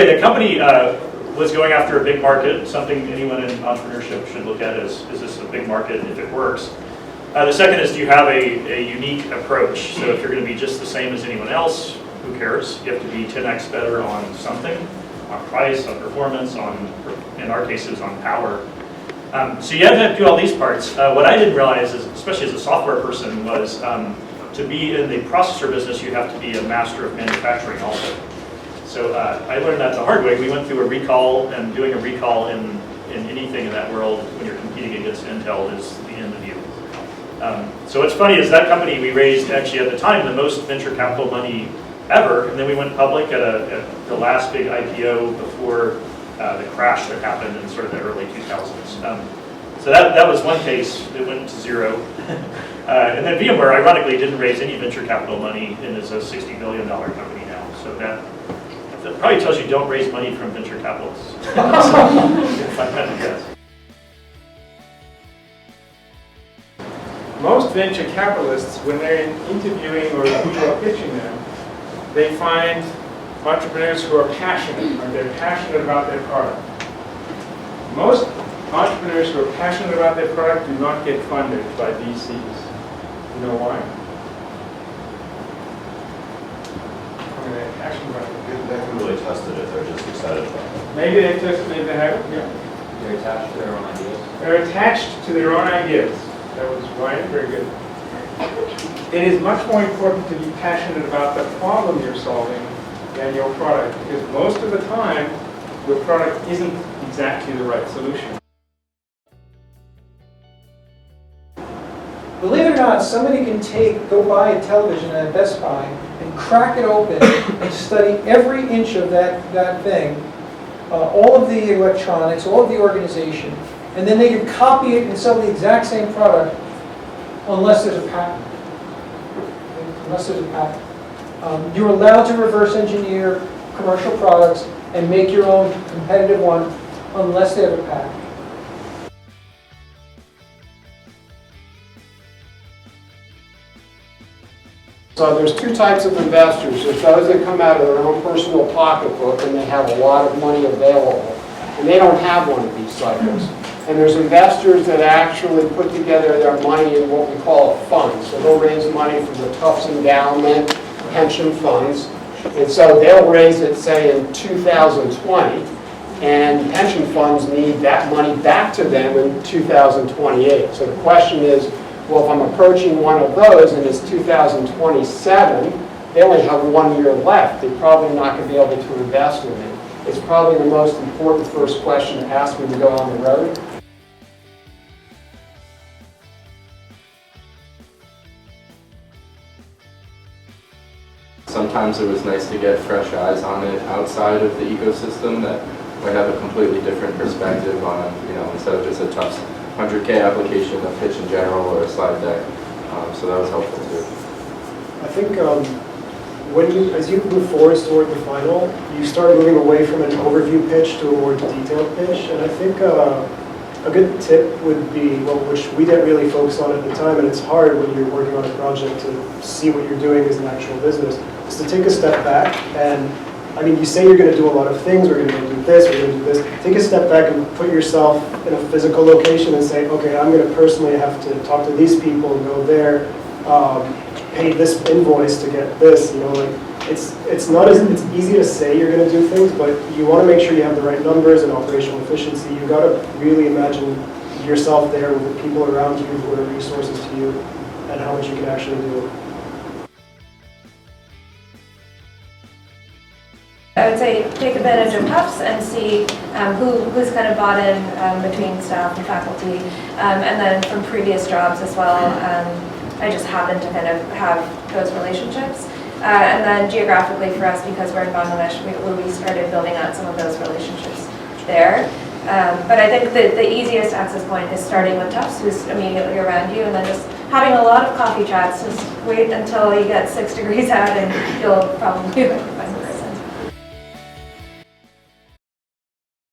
anyway, the company was going after a big market, something anyone in entrepreneurship should look at is this a big market if it works? The second is, do you have a unique approach? So if you're going to be just the same as anyone else, who cares? You have to be 10x better on something, on price, on performance, on, in our cases, on power. So you have to do all these parts. What I didn't realize, is, especially as a software person, was to be in the processor business, you have to be a master of manufacturing also. So I learned that the hard way. We went through a recall, and doing a recall in anything in that world when you're competing against Intel is the end of you. So what's funny is that company we raised, actually at the time, the most venture capital money ever, and then we went public at the last big IPO before the crash that happened in sort of the early 2000s. So that was one case that went to zero. And then VMware, ironically, didn't raise any venture capital money and is a $60 billion company now. So that probably tells you don't raise money from venture capitalists. If I had to guess. Most venture capitalists, when they're interviewing or people are pitching them, they find entrepreneurs who are passionate, or they're passionate about their product. Most entrepreneurs who are passionate about their product do not get funded by VCs. You know why? I mean, they're passionate about it. They haven't really tested it, they're just excited about it. Maybe they've tested, maybe they haven't. Yeah. They're attached to their own ideas. They're attached to their own ideas. That was Ryan, very good. It is much more important to be passionate about the problem you're solving than your product, because most of the time, your product isn't exactly the right solution. Believe it or not, somebody can go buy a television at Best Buy and crack it open and study every inch of that thing, all of the electronics, all of the organization, and then they can copy it and sell the exact same product unless there's a patent. Unless there's a patent. You're allowed to reverse engineer commercial products and make your own competitive one unless they have a patent. So there's two types of investors. There's those that come out of their own personal pocketbook and they have a lot of money available, and they don't have one of these cycles. And there's investors that actually put together their money in what we call a fund. So they'll raise money from the Tufts Endowment, pension funds, and so they'll raise it, say, in 2020, and pension funds need that money back to them in 2028. So the question is, well, if I'm approaching one of those and it's 2027, they only have 1 year left. They're probably not going to be able to invest with me. It's probably the most important first question to ask when you go on the road. Sometimes it was nice to get fresh eyes on it outside of the ecosystem that might have a completely different perspective on, instead of just a Tufts 100K application, a pitch in general, or a slide deck. So that was helpful too. I think as you move forward toward the final, you start moving away from an overview pitch to a more detailed pitch. And I think a good tip would be, which we didn't really focus on at the time, and it's hard when you're working on a project to see what you're doing as an actual business, is to take a step back. And I mean, you say you're going to do a lot of things, we're going to do this, we're going to do this. Take a step back and put yourself in a physical location and say, okay, I'm going to personally have to talk to these people and go there, pay this invoice to get this. It's not as it's easy to say you're going to do things, but you want to make sure you have the right numbers and operational efficiency. You got to really imagine yourself there with the people around you who are resources to you, and how much you can actually do. I would say take advantage of Tufts and see who's kind of bought in between staff and faculty, and then from previous jobs as well. I just happen to kind of have those relationships. And then geographically for us, because we're in Bangladesh, we started building out some of those relationships there. But I think the easiest access point is starting with Tufts, who's immediately around you, and then just having a lot of coffee chats. Just wait until you get 6 degrees out and you'll probably find